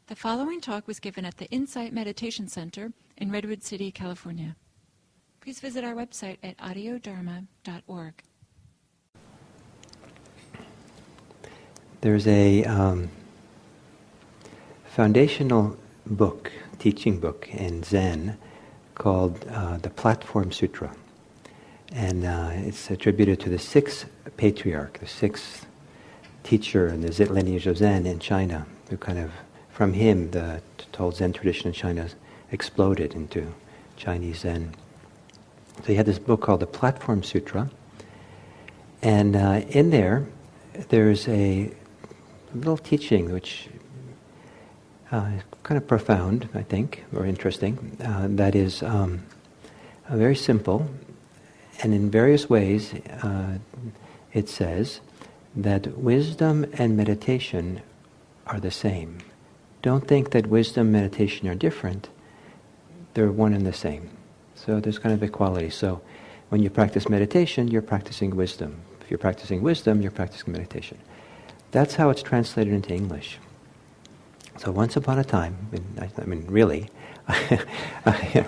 The following talk was given at the Insight Meditation Center in Redwood City, California. Please visit our website at audiodharma.org. There's a foundational book, teaching book in Zen called the Platform Sutra. And it's attributed to the sixth patriarch, the sixth teacher in the lineage of Zen in China, who kind of, from him, the whole Zen tradition in China exploded into Chinese Zen. So he had this book called the Platform Sutra, and in there's a little teaching which is kind of profound, I think, or interesting, that is very simple, and in various ways it says that wisdom and meditation are the same. Don't think that wisdom and meditation are different. They're one and the same. So there's kind of equality. So when you practice meditation, you're practicing wisdom. If you're practicing wisdom, you're practicing meditation. That's how it's translated into English. So once upon a time, I mean really, I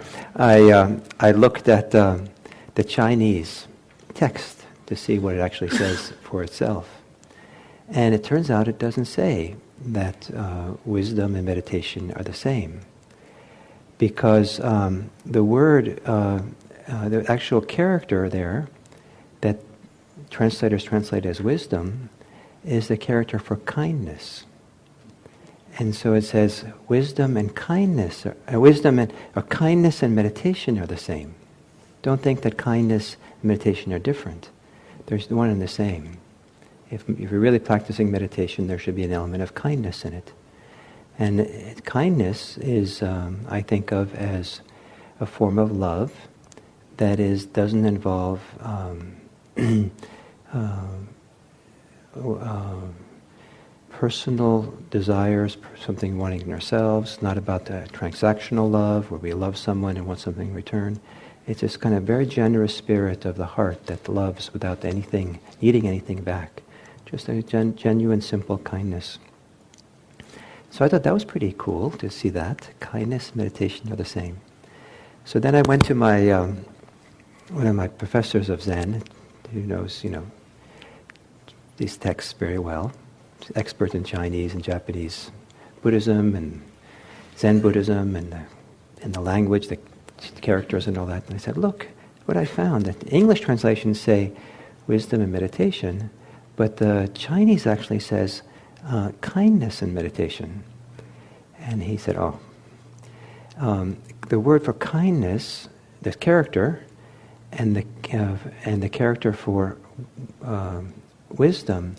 looked at the Chinese text to see what it actually says for itself. And it turns out it doesn't say that wisdom and meditation are the same. Because the word, the actual character there, that translators translate as wisdom, is the character for kindness. And so it says wisdom and kindness, kindness and meditation are the same. Don't think that kindness and meditation are different. There's one and the same. If you're really practicing meditation, there should be an element of kindness in it. And kindness is, I think of as a form of love that doesn't involve personal desires, something wanting in ourselves, not about the transactional love where we love someone and want something in return. It's this kind of very generous spirit of the heart that loves without needing anything back. Just a genuine, simple kindness. So I thought that was pretty cool to see that. Kindness and meditation are the same. So then I went to my one of my professors of Zen, who knows, these texts very well, expert in Chinese and Japanese Buddhism and Zen Buddhism and the language, the characters and all that. And I said, look, what I found, that English translations say wisdom and meditation, but the Chinese actually says kindness and meditation. And he said, the word for kindness, the character, and the character for wisdom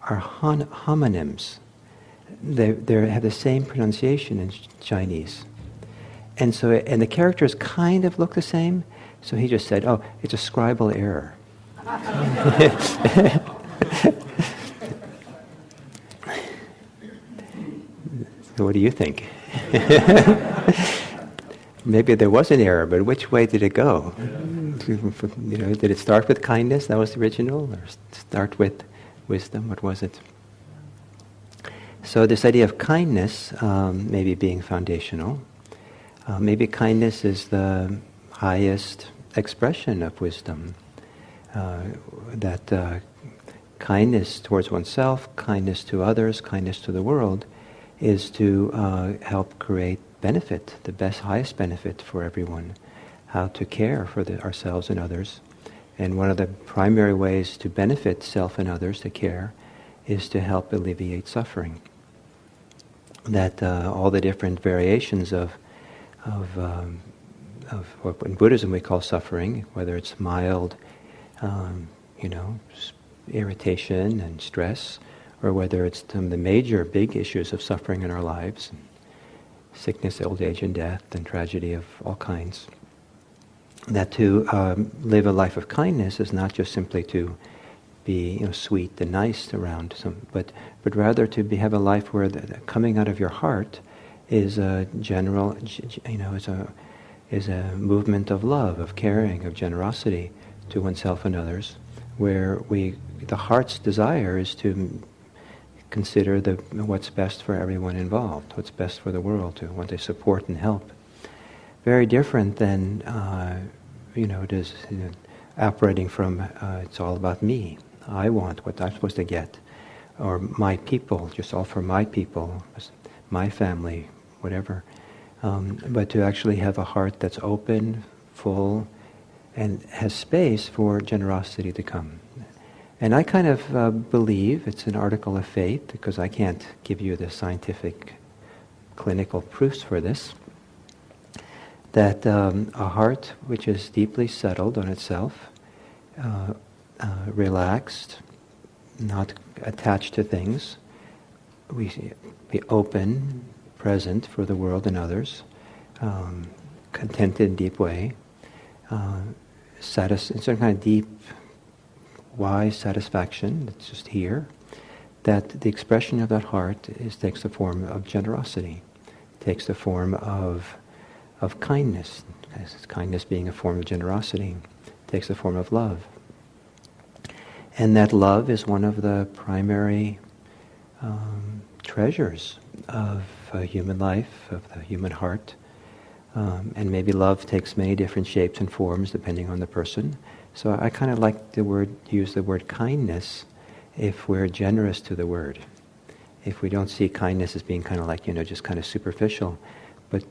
are homonyms. They have the same pronunciation in Chinese. And so, and the characters kind of look the same, so he just said, it's a scribal error. So what do you think? Maybe there was an error, but which way did it go? Did it start with kindness, that was the original, or start with wisdom, what was it? So this idea of kindness maybe being foundational. Maybe kindness is the highest expression of wisdom. That kindness towards oneself, kindness to others, kindness to the world is to help create benefit, the highest benefit for everyone. How to care for ourselves and others. And one of the primary ways to benefit self and others, to care, is to help alleviate suffering. That all the different variations of what in Buddhism we call suffering, whether it's mild, irritation and stress, or whether it's some of the major big issues of suffering in our lives, sickness, old age, and death, and tragedy of all kinds. That to live a life of kindness is not just simply to be sweet and nice around but rather to have a life where coming out of your heart is a general, is a movement of love, of caring, of generosity to oneself and others, where the heart's desire is to consider what's best for everyone involved, what's best for the world, to want to support and help. Very different than, just operating from, it's all about me. I want what I'm supposed to get. Or my people, just all for my people, my family, whatever. But to actually have a heart that's open, full, and has space for generosity to come. And I kind of believe, it's an article of faith, because I can't give you the scientific, clinical proofs for this, that a heart which is deeply settled on itself, relaxed, not attached to things, we be open, present for the world and others, contented in a deep way, in some kind of deep, wise satisfaction that's just here, that the expression of that heart takes the form of generosity, takes the form of kindness, kindness being a form of generosity, takes the form of love. And that love is one of the primary treasures of human life, of the human heart. And maybe love takes many different shapes and forms depending on the person. So I kind of like to use the word kindness if we're generous to the word. If we don't see kindness as being kind of like, just kind of superficial, but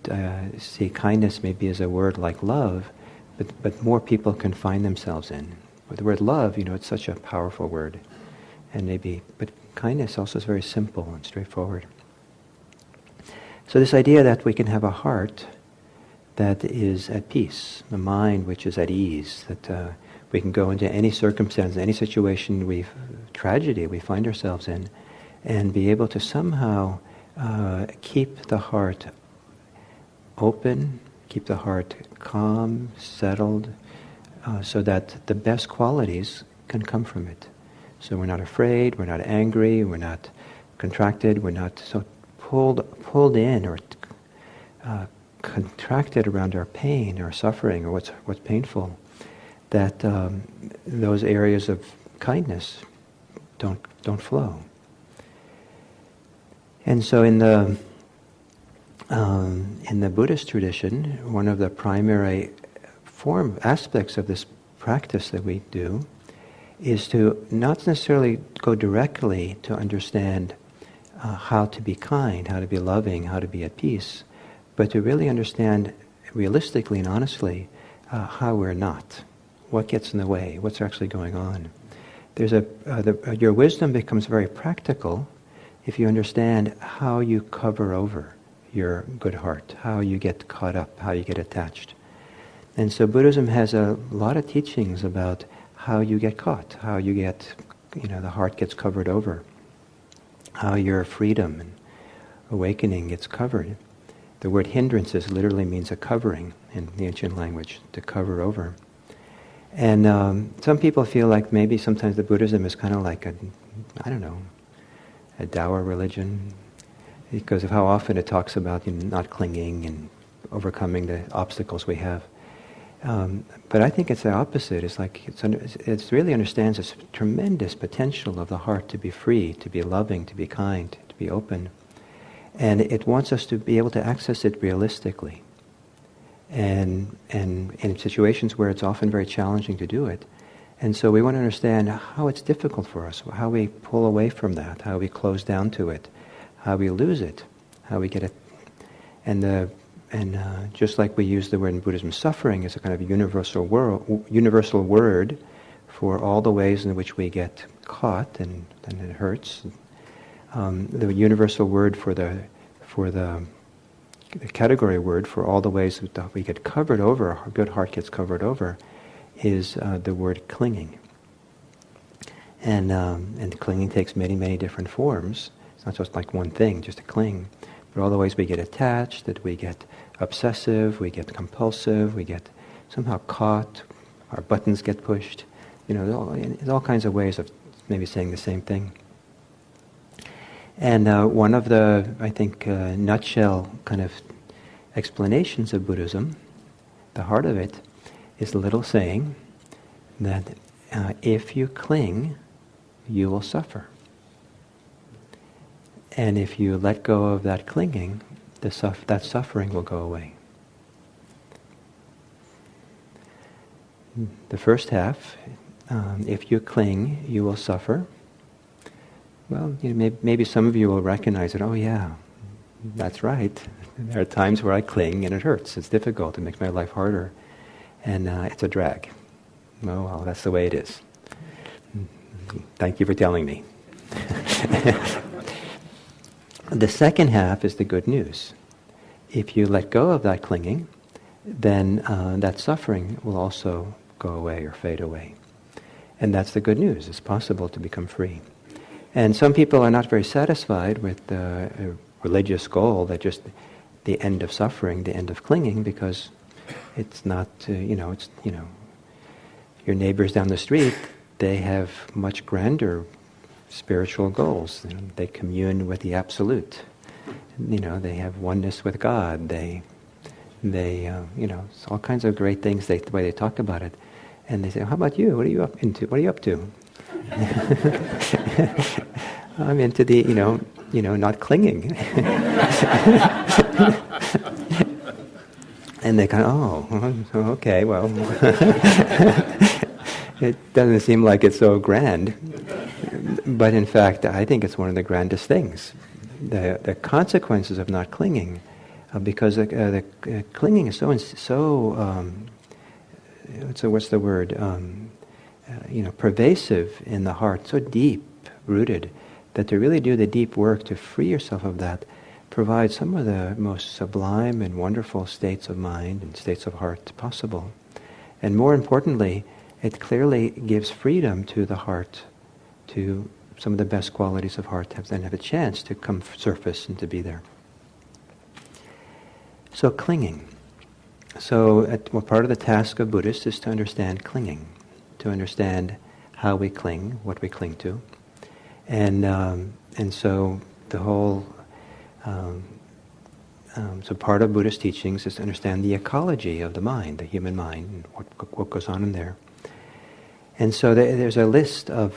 see kindness maybe as a word like love, but more people can find themselves in. But the word love, it's such a powerful word. But kindness also is very simple and straightforward. So this idea that we can have a heart that is at peace, a mind which is at ease, that we can go into any circumstance, any situation, tragedy we find ourselves in, and be able to somehow keep the heart open, keep the heart calm, settled, so that the best qualities can come from it. So we're not afraid, we're not angry, we're not contracted, we're not so pulled in or contracted around our pain or suffering or what's painful, that those areas of kindness don't flow. And so in the Buddhist tradition, one of the primary aspects of this practice that we do is to not necessarily go directly to understand how to be kind, how to be loving, how to be at peace, but to really understand realistically and honestly how we're not, what gets in the way, what's actually going on. Your wisdom becomes very practical if you understand how you cover over your good heart, how you get caught up, how you get attached. And so Buddhism has a lot of teachings about how you get caught, how you get, the heart gets covered over, how your freedom and awakening gets covered. The word hindrances literally means a covering in the ancient language, to cover over. And some people feel like maybe sometimes the Buddhism is kind of like a dour religion, because of how often it talks about not clinging and overcoming the obstacles we have. But I think it's the opposite. It's like it really understands this tremendous potential of the heart to be free, to be loving, to be kind, to be open. And it wants us to be able to access it realistically. And in situations where it's often very challenging to do it. And so we want to understand how it's difficult for us, how we pull away from that, how we close down to it, how we lose it, how we get it. And just like we use the word in Buddhism, suffering is a kind of universal word for all the ways in which we get caught and it hurts. The universal word for the category word for all the ways that we get covered over, our good heart gets covered over, is the word clinging. And clinging takes many, many different forms. It's not just like one thing, just to cling. But all the ways we get attached, that we get obsessive, we get compulsive, we get somehow caught, our buttons get pushed. There's all kinds of ways of maybe saying the same thing. And one of the, I think, nutshell kind of explanations of Buddhism, the heart of it, is a little saying that if you cling, you will suffer. And if you let go of that clinging, that suffering will go away. The first half, if you cling, you will suffer. Well, maybe some of you will recognize it. Oh yeah, that's right. There are times where I cling and it hurts. It's difficult. It makes my life harder. And it's a drag. Oh well, that's the way it is. Thank you for telling me. The second half is the good news. If you let go of that clinging, then that suffering will also go away or fade away. And that's the good news. It's possible to become free. And some people are not very satisfied with a religious goal that just the end of suffering, the end of clinging, because it's not, your neighbors down the street, they have much grander spiritual goals. They commune with the Absolute. They have oneness with God. They all kinds of great things. The way they talk about it, and they say, "How about you? What are you up into? What are you up to?" I'm into the, not clinging. And they kind of, oh, okay, well, it doesn't seem like it's so grand. But in fact, I think it's one of the grandest things. The consequences of not clinging, because the clinging is what's the word? Pervasive in the heart, so deep rooted, that to really do the deep work to free yourself of that provides some of the most sublime and wonderful states of mind and states of heart possible. And more importantly, it clearly gives freedom to the heart, to some of the best qualities of heart, and have a chance to come surface and to be there. So clinging. So part of the task of Buddhists is to understand clinging, to understand how we cling, what we cling to. And so the whole, so part of Buddhist teachings is to understand the ecology of the mind, the human mind, and what goes on in there. And so there's a list of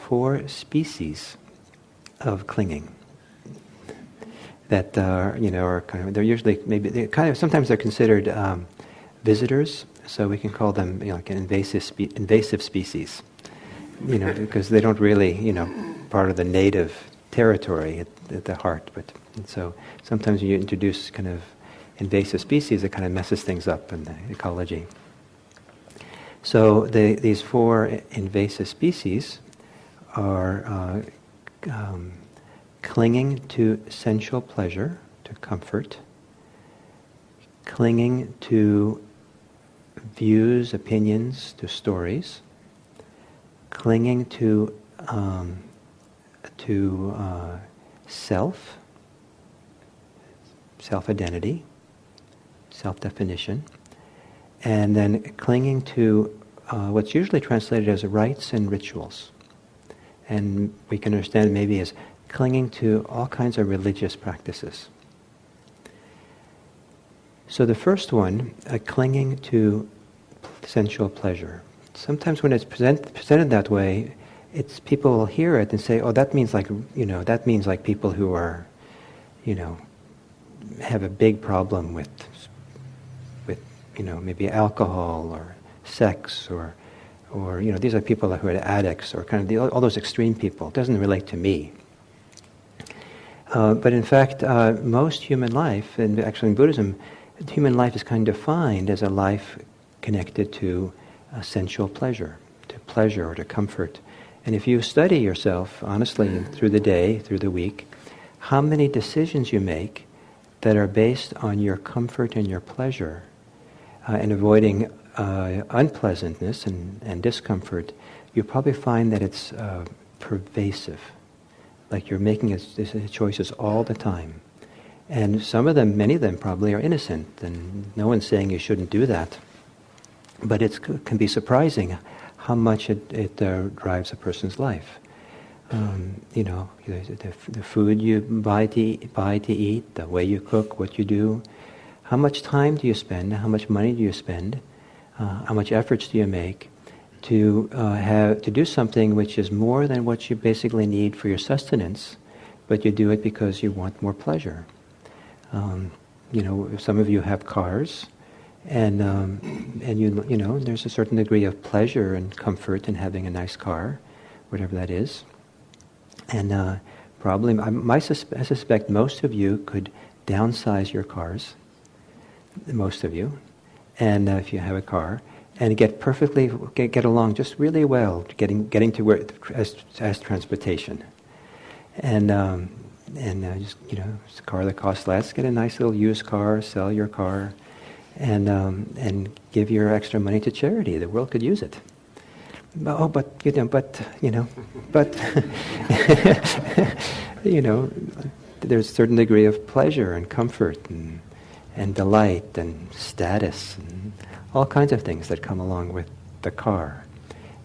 4 species of clinging that are kind of, they're usually sometimes they're considered visitors, so we can call them like an invasive species, because they don't really, part of the native territory at the heart. And so sometimes you introduce kind of invasive species, it kind of messes things up in the ecology. So these 4 invasive species are clinging to sensual pleasure, to comfort, clinging to views, opinions, to stories, clinging to self-identity, self-definition, and then clinging to what's usually translated as rites and rituals. And we can understand maybe as clinging to all kinds of religious practices. So the first one, clinging to sensual pleasure. Sometimes when it's presented that way, people will hear it and say, "Oh, that means like people who are, have a big problem with maybe alcohol or sex or these are people who are addicts or kind of all those extreme people. It doesn't relate to me." But in fact, most human life, and actually in Buddhism, human life is kind of defined as a life connected to sensual pleasure, to pleasure or to comfort. And if you study yourself honestly through the day, through the week, how many decisions you make that are based on your comfort and your pleasure, and avoiding unpleasantness and discomfort, you probably find that it's pervasive. Like you're making choices all the time. And some of them, many of them probably are innocent, and no one's saying you shouldn't do that. But it can be surprising how much it drives a person's life. The food you buy to eat, the way you cook, what you do. How much time do you spend? How much money do you spend? How much efforts do you make to do something which is more than what you basically need for your sustenance, but you do it because you want more pleasure. Some of you have cars, and there's a certain degree of pleasure and comfort in having a nice car, whatever that is. And probably, I suspect most of you could downsize your cars, most of you, and if you have a car, and get along just really well, getting to where as transportation, and just it's a car that costs less. Get a nice little used car, sell your car, and give your extra money to charity. The world could use it. But there's a certain degree of pleasure and comfort and delight and status and all kinds of things that come along with the car.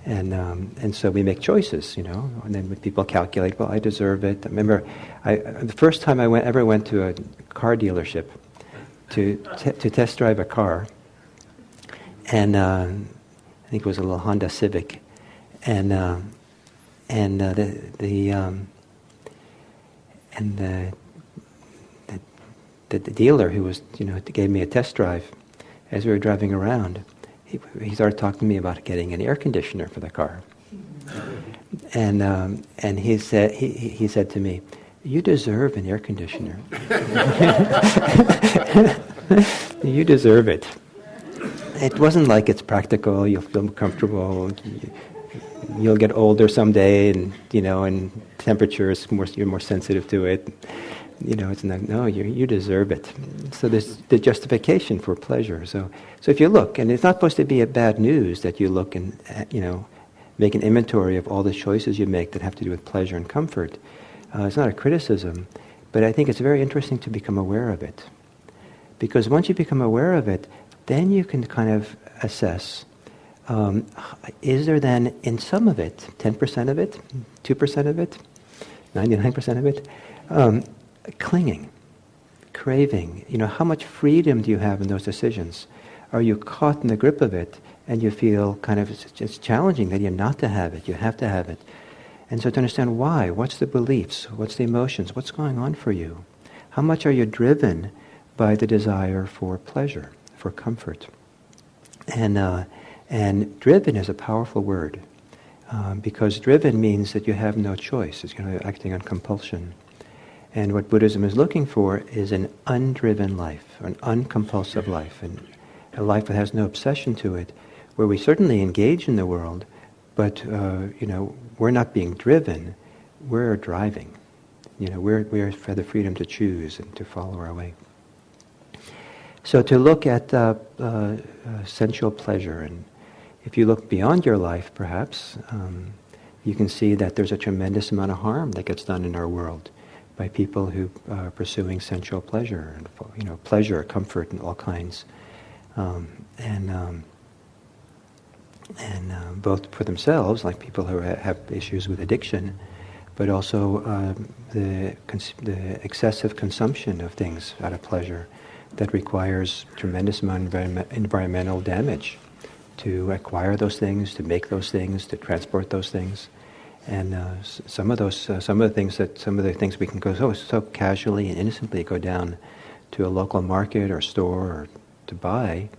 And so we make choices, and then when people calculate, well, I deserve it. I remember the first time I ever went to a car dealership to test drive a car, and I think it was a little Honda Civic, and the dealer who was gave me a test drive, as we were driving around, he started talking to me about getting an air conditioner for the car, and he said to me, "You deserve an air conditioner. You deserve it." It wasn't like it's practical. You'll feel comfortable. You'll get older someday, and temperature is you're more sensitive to it. It's not. No, you deserve it. So there's the justification for pleasure. So if you look, and it's not supposed to be a bad news that you look and make an inventory of all the choices you make that have to do with pleasure and comfort. It's not a criticism, but I think it's very interesting to become aware of it, because once you become aware of it, then you can kind of assess. Is there then in some of it, 10% of it, 2% of it, 99% of it, clinging, craving? How much freedom do you have in those decisions? Are you caught in the grip of it and you feel kind of it's challenging that you're not to have it, you have to have it? And so to understand why, what's the beliefs, what's the emotions, what's going on for you? How much are you driven by the desire for pleasure, for comfort? And driven is a powerful word, because driven means that you have no choice. It's acting on compulsion. And what Buddhism is looking for is an undriven life, an uncompulsive life, and a life that has no obsession to it, where we certainly engage in the world, but we're not being driven, we're driving. We have the freedom to choose and to follow our way. So to look at sensual pleasure, and if you look beyond your life, perhaps, you can see that there's a tremendous amount of harm that gets done in our world by people who are pursuing sensual pleasure, and pleasure, comfort, and all kinds, and both for themselves, like people who have issues with addiction, but also the excessive consumption of things out of pleasure that requires tremendous amount of environmental damage to acquire those things, to make those things, to transport those things. And some of the things we can go so casually and innocently go down to a local market or store or to buy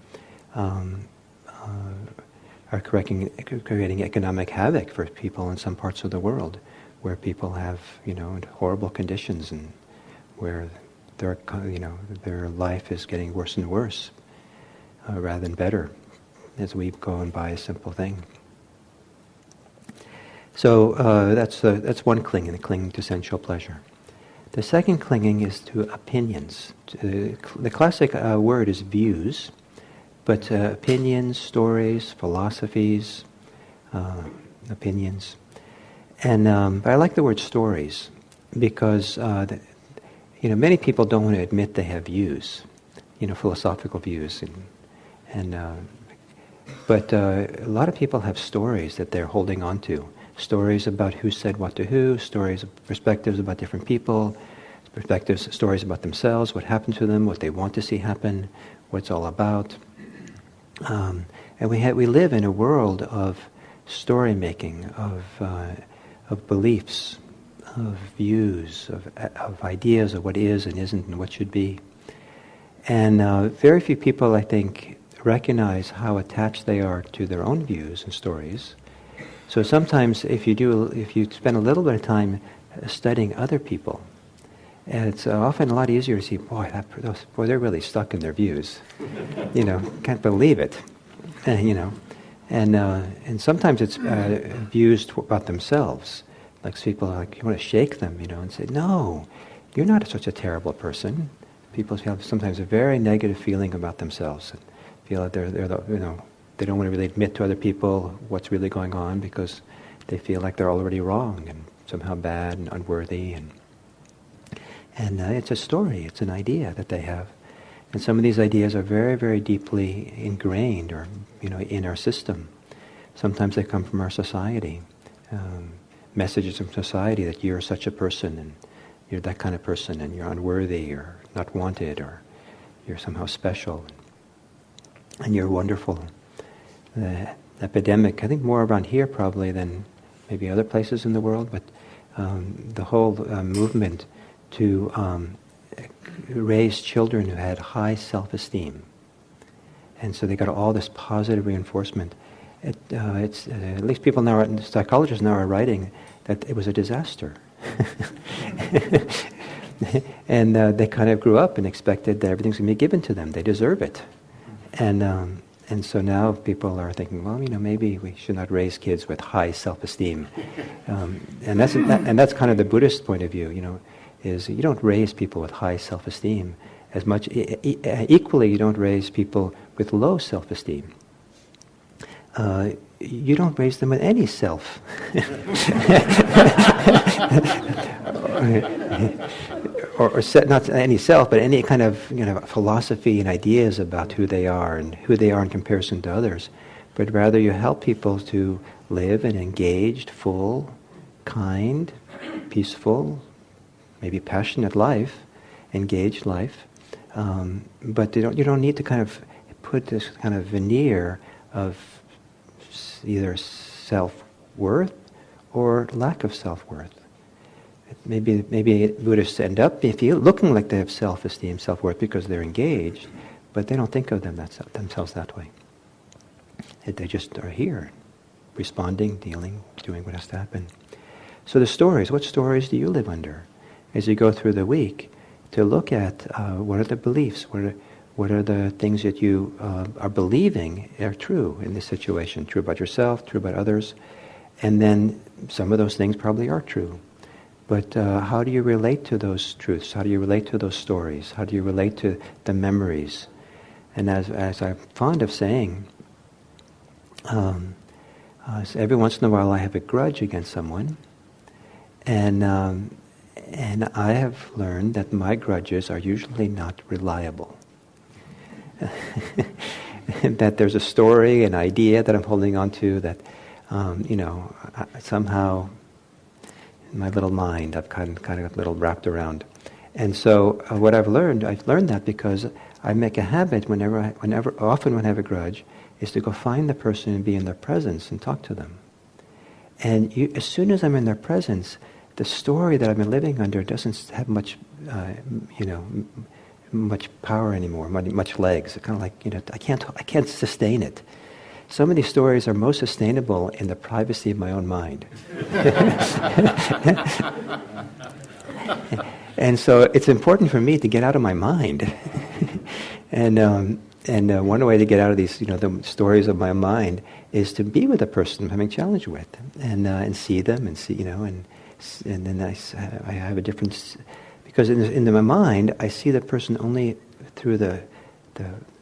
are creating economic havoc for people in some parts of the world, where people have horrible conditions and where their life is getting worse and worse rather than better as we go and buy a simple thing. So that's one clinging, the clinging to sensual pleasure. The second clinging is to opinions. The classic word is views, but opinions, stories, philosophies, opinions. And but I like the word stories because many people don't want to admit they have views, philosophical views, but a lot of people have stories that they're holding on to. Stories about who said what to who, perspectives about different people, stories about themselves, what happened to them, what they want to see happen, what it's all about. And we live in a world of story making, of beliefs, views, of ideas of what is and isn't and what should be. And very few people, I think, recognize how attached they are to their own views and stories. So sometimes if you spend a little bit of time studying other people, it's often a lot easier to see, boy, they're really stuck in their views. Can't believe it. And sometimes it's views about themselves. Like people, you want to shake them, and say, no, you're not such a terrible person. People have sometimes a very negative feeling about themselves and feel that they don't want to really admit to other people what's really going on because they feel like they're already wrong and somehow bad and unworthy. And it's a story, it's an idea that they have. And some of these ideas are very, very deeply ingrained or, in our system. Sometimes they come from our society. Messages from society that you're such a person and you're that kind of person and you're unworthy or not wanted or you're somehow special and you're wonderful. The epidemic, I think more around here probably than maybe other places in the world, but the whole movement to raise children who had high self-esteem. And so they got all this positive reinforcement. It's at least people now, psychologists now are writing that it was a disaster. And they kind of grew up and expected that everything's going to be given to them. They deserve it. And so now people are thinking, well, maybe we should not raise kids with high self-esteem. And that's kind of the Buddhist point of view, is you don't raise people with high self-esteem as much. Equally, you don't raise people with low self-esteem. You don't raise them with any self. or not any self, but any kind of philosophy and ideas about who they are and who they are in comparison to others. But rather you help people to live an engaged, full, kind, peaceful, maybe passionate life, engaged life. But you don't need to kind of put this kind of veneer of either self-worth or lack of self-worth. Maybe Buddhists end up looking like they have self-esteem, self-worth because they're engaged, but they don't think of themselves that way. They just are here, responding, dealing, doing what has to happen. So the stories, what stories do you live under? As you go through the week, to look at what are the beliefs, what are the things that you are believing are true in this situation, true about yourself, true about others, and then some of those things probably are true. But how do you relate to those truths? How do you relate to those stories? How do you relate to the memories? And as I'm fond of saying, every once in a while I have a grudge against someone, and I have learned that my grudges are usually not reliable. That there's a story, an idea that I'm holding on to that, somehow in my little mind I've kind of a little wrapped around. And so what I've learned that because I make a habit often when I have a grudge, is to go find the person and be in their presence and talk to them. And as soon as I'm in their presence, the story that I've been living under doesn't have much, much power anymore, much legs. It's kind of like, I can't sustain it. Some of these stories are most sustainable in the privacy of my own mind. And so it's important for me to get out of my mind. And one way to get out of these, the stories of my mind is to be with a person I'm having challenge with, and see them, and see, and then I have a different, because in my mind I see the person only through the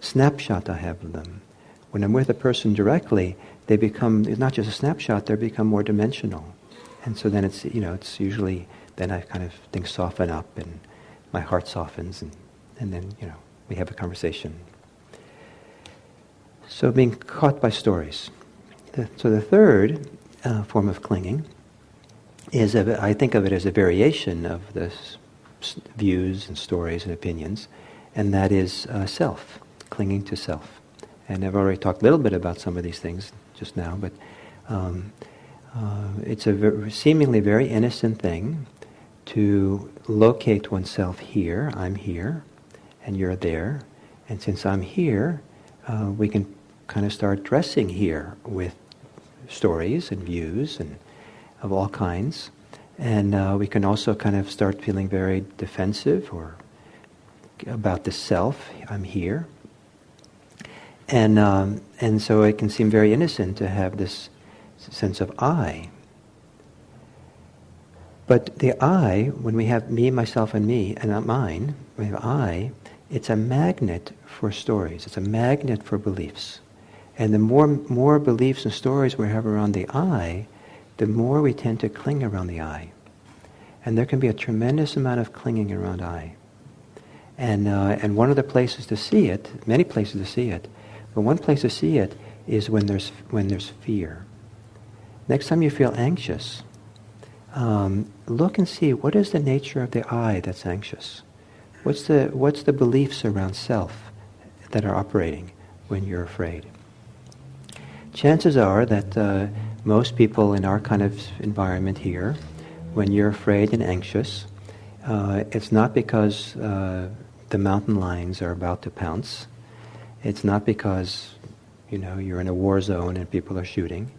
snapshot I have of them. When I'm with a person directly, they become, it's not just a snapshot, they become more dimensional. And so then it's usually, then I kind of things soften up and my heart softens and then, we have a conversation. So being caught by stories. So the third form of clinging is, I think of it as a variation of the views and stories and opinions, and that is self, clinging to self. And I've already talked a little bit about some of these things just now, but it's a seemingly very innocent thing to locate oneself here. I'm here, and you're there. And since I'm here, we can kind of start dressing here with stories and views and of all kinds. And we can also kind of start feeling very defensive or about the self. I'm here. And so it can seem very innocent to have this sense of I. But the I, when we have me, myself, and me, and not mine, we have I, it's a magnet for stories. It's a magnet for beliefs. And the more beliefs and stories we have around the I, the more we tend to cling around the I. And there can be a tremendous amount of clinging around I. And one of the places to see it, many places to see it, but one place to see it is when there's fear. Next time you feel anxious, look and see what is the nature of the I that's anxious. What's the beliefs around self that are operating when you're afraid? Chances are that most people in our kind of environment here, when you're afraid and anxious, it's not because the mountain lions are about to pounce. It's not because you're in a war zone and people are shooting,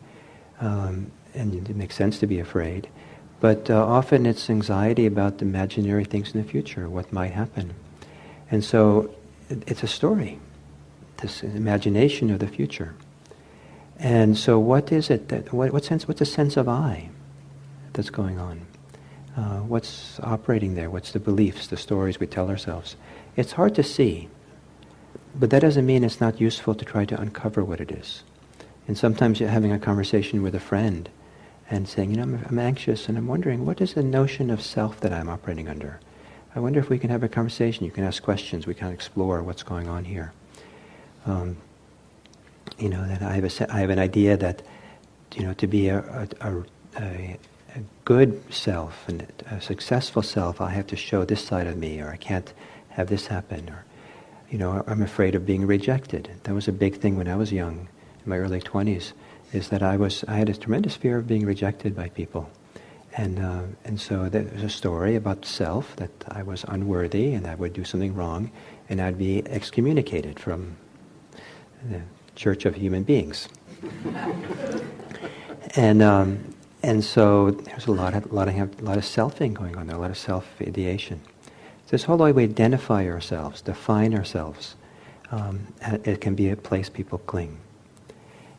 and it makes sense to be afraid. But often it's anxiety about imaginary things in the future, what might happen. And so it's a story, this imagination of the future. And so what is it what's the sense of I that's going on? What's operating there? What's the beliefs, the stories we tell ourselves? It's hard to see, but that doesn't mean it's not useful to try to uncover what it is. And sometimes you're having a conversation with a friend and saying, I'm anxious and I'm wondering, what is the notion of self that I'm operating under? I wonder if we can have a conversation. You can ask questions. We can explore what's going on here. That I have an idea that, to be a good self and a successful self, I have to show this side of me, or I can't have this happen, or I'm afraid of being rejected. That was a big thing when I was young, in my early 20s, is that I had a tremendous fear of being rejected by people. And so there's a story about self, that I was unworthy and I would do something wrong and I'd be excommunicated from the Church of Human Beings. And so there's a lot of selfing going on there, a lot of self-ideation. This whole way we identify ourselves, define ourselves, it can be a place people cling.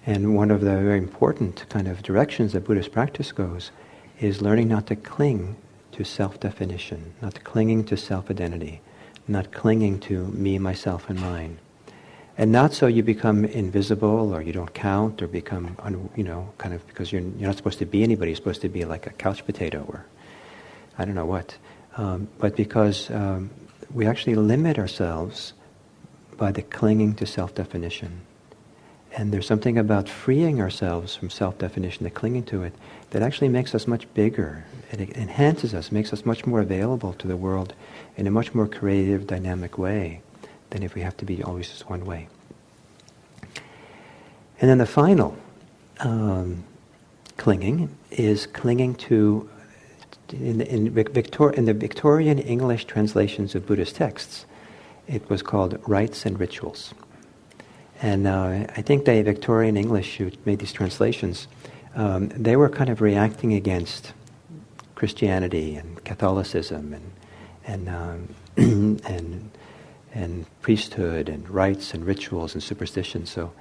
And one of the very important kind of directions that Buddhist practice goes is learning not to cling to self-definition, not clinging to self-identity, not clinging to me, myself, and mine. And not so you become invisible or you don't count or become, kind of because you're not supposed to be anybody, you're supposed to be like a couch potato or I don't know what. But because we actually limit ourselves by the clinging to self-definition. And there's something about freeing ourselves from self-definition, the clinging to it, that actually makes us much bigger. It enhances us, makes us much more available to the world in a much more creative, dynamic way than if we have to be always just one way. And then the final clinging is clinging to, in the Victorian English translations of Buddhist texts, it was called rites and rituals. And I think the Victorian English who made these translations, they were kind of reacting against Christianity and Catholicism and priesthood and rites and rituals and superstitions. So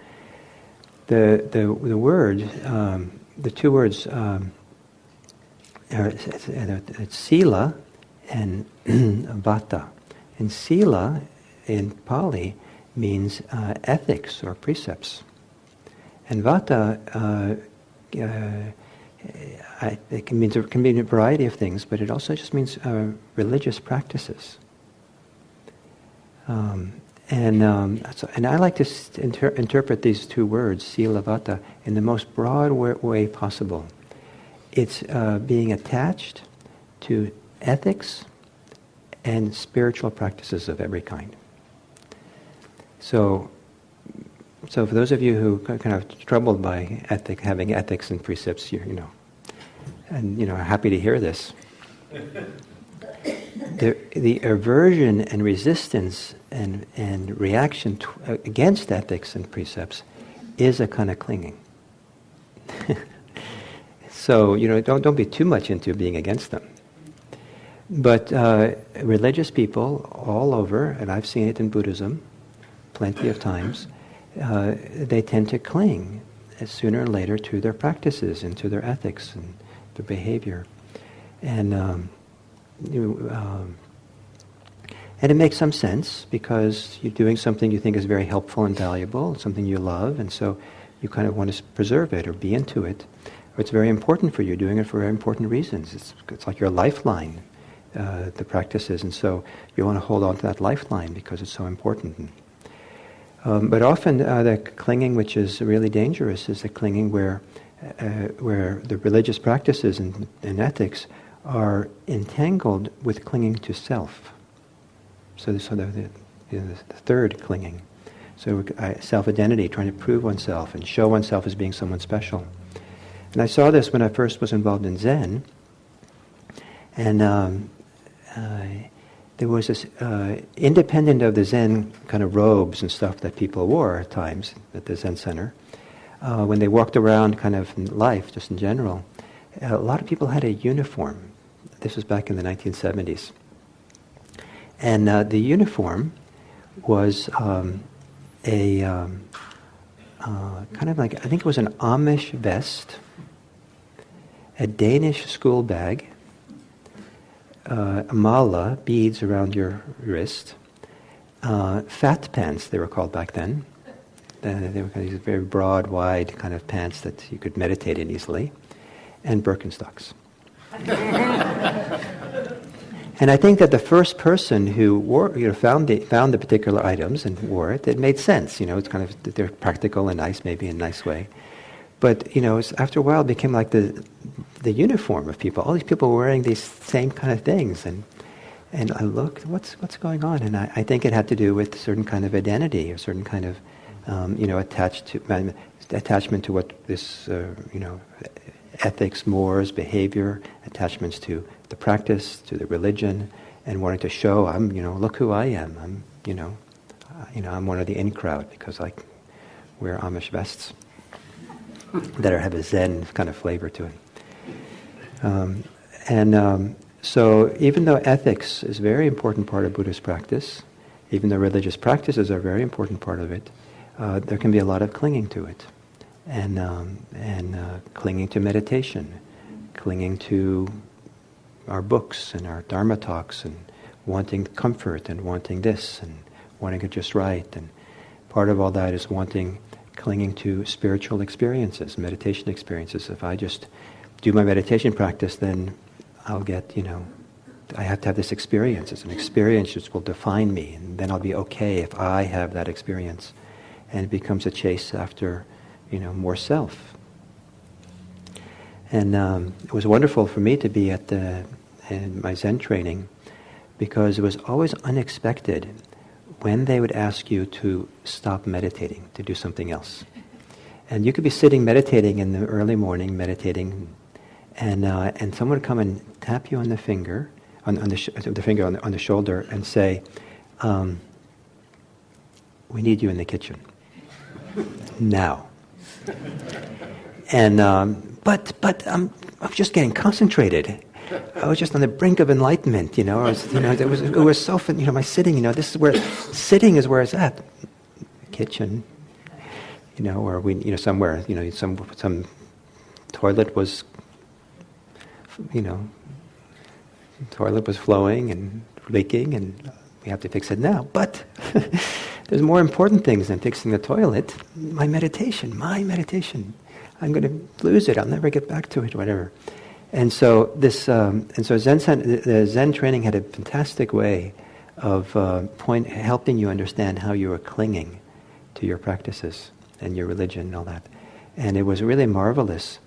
the word, the two words, it's sila and vata. And sila in Pali means ethics or precepts. And vata, it can mean a variety of things, but it also just means religious practices. And I like to interpret these two words, sila, vata, in the most broad way possible. It's being attached to ethics and spiritual practices of every kind. So for those of you who are kind of troubled by having ethics and precepts, are happy to hear this. the aversion and resistance and reaction against ethics and precepts is a kind of clinging. So, don't be too much into being against them. But religious people all over, and I've seen it in Buddhism plenty of times, they tend to cling sooner or later to their practices and to their ethics and their behavior. And it makes some sense because you're doing something you think is very helpful and valuable, something you love, and so you kind of want to preserve it or be into it. Or it's very important for you, doing it for very important reasons. It's like your lifeline, the practices, and so you want to hold on to that lifeline because it's so important. But often the clinging which is really dangerous is the clinging where the religious practices and ethics are entangled with clinging to self. So the third clinging. So self-identity, trying to prove oneself and show oneself as being someone special. And I saw this when I first was involved in Zen. And there was this, independent of the Zen kind of robes and stuff that people wore at times at the Zen center, when they walked around kind of in life, just in general, a lot of people had a uniform. This was back in the 1970s. And the uniform was kind of like, I think it was an Amish vest, a Danish school bag, a mala, beads around your wrist, fat pants, they were called back then. They were kind of these very broad, wide kind of pants that you could meditate in easily, and Birkenstocks. And I think that the first person who wore, found the particular items and wore it, it made sense. It's kind of, they're practical and nice, maybe in a nice way. But after a while, it became like the uniform of people. All these people were wearing these same kind of things, and I looked, what's going on? And I think it had to do with a certain kind of identity, a certain kind of attachment to what this ethics, mores, behavior, attachments to the practice, to the religion, and wanting to show look who I am. I'm one of the in crowd because I wear Amish vests that have a Zen kind of flavor to it. So even though ethics is a very important part of Buddhist practice, even though religious practices are a very important part of it, there can be a lot of clinging to it, and clinging to meditation, clinging to our books and our Dharma talks, and wanting comfort and wanting this and wanting it just right. And part of all that is clinging to spiritual experiences, meditation experiences. If I just do my meditation practice, then I'll get, I have to have this experience. It's an experience which will define me, and then I'll be okay if I have that experience. And it becomes a chase after, more self. And it was wonderful for me to be in my Zen training, because it was always unexpected when they would ask you to stop meditating, to do something else. And you could be sitting meditating in the early morning, meditating, and someone would come and tap you on the finger, on the shoulder, and say, "We need you in the kitchen now." And but I'm just getting concentrated. I was just on the brink of enlightenment, it was so fun, my sitting, this is where, sitting is where it's at. Kitchen, or somewhere, some toilet was, toilet was flowing and leaking, and we have to fix it now. But there's more important things than fixing the toilet. My meditation. I'm going to lose it. I'll never get back to it, whatever. And so the Zen training had a fantastic way of helping you understand how you were clinging to your practices and your religion and all that. And it was really marvelous,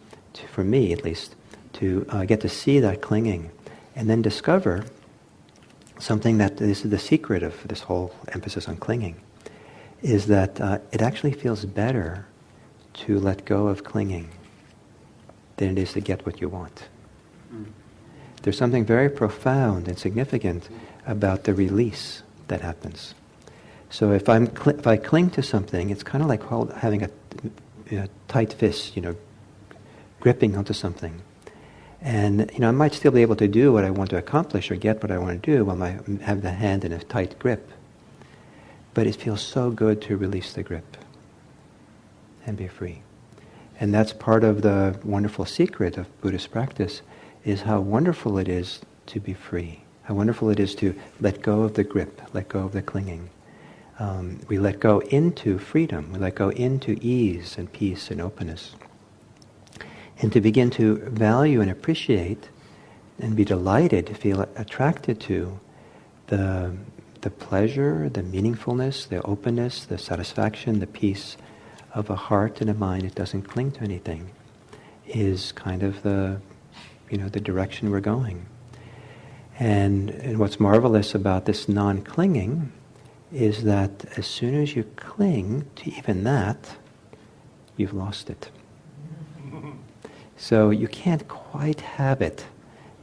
for me at least, to get to see that clinging and then discover something that this is the secret of this whole emphasis on clinging, is that it actually feels better to let go of clinging than it is to get what you want. There's something very profound and significant about the release that happens. So if I cling to something, it's kind of like having a tight fist, gripping onto something. And I might still be able to do what I want to accomplish or get what I want to do while I have the hand in a tight grip. But it feels so good to release the grip and be free. And that's part of the wonderful secret of Buddhist practice, is how wonderful it is to be free. How wonderful it is to let go of the grip, let go of the clinging. We let go into freedom. We let go into ease and peace and openness. And to begin to value and appreciate and be delighted, to feel attracted to the pleasure, the meaningfulness, the openness, the satisfaction, the peace of a heart and a mind that doesn't cling to anything, is kind of the direction we're going. And what's marvelous about this non-clinging is that as soon as you cling to even that, you've lost it. So you can't quite have it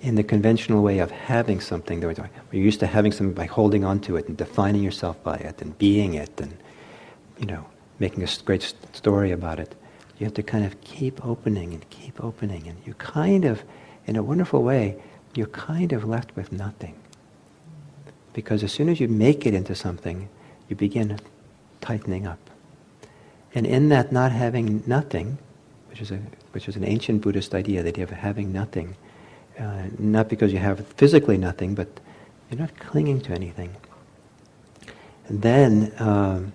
in the conventional way of having something. We're used to having something by holding on to it and defining yourself by it and being it and, making a great story about it. You have to kind of keep opening, and you kind of, in a wonderful way, you're kind of left with nothing. Because as soon as you make it into something, you begin tightening up. And in that not having nothing, which is an ancient Buddhist idea, the idea of having nothing, not because you have physically nothing, but you're not clinging to anything. And then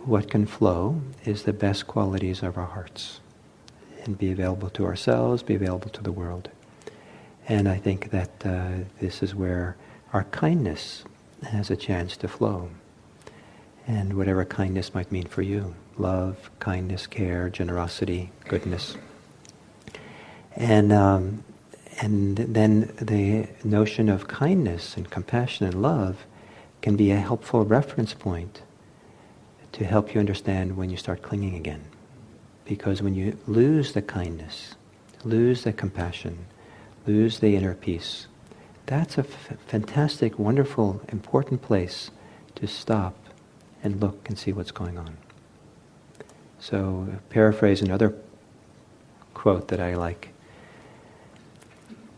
what can flow is the best qualities of our hearts, and be available to ourselves, be available to the world. And I think that this is where our kindness has a chance to flow. And whatever kindness might mean for you, love, kindness, care, generosity, goodness. And then the notion of kindness and compassion and love can be a helpful reference point to help you understand when you start clinging again. Because when you lose the kindness, lose the compassion, lose the inner peace, that's a fantastic, wonderful, important place to stop and look and see what's going on. So, paraphrase another quote that I like.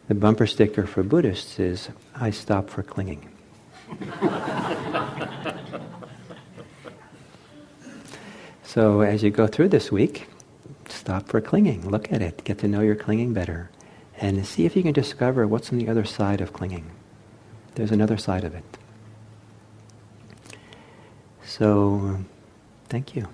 The bumper sticker for Buddhists is, "I stop for clinging." So as you go through this week, stop for clinging. Look at it. Get to know your clinging better. And see if you can discover what's on the other side of clinging. There's another side of it. So, thank you.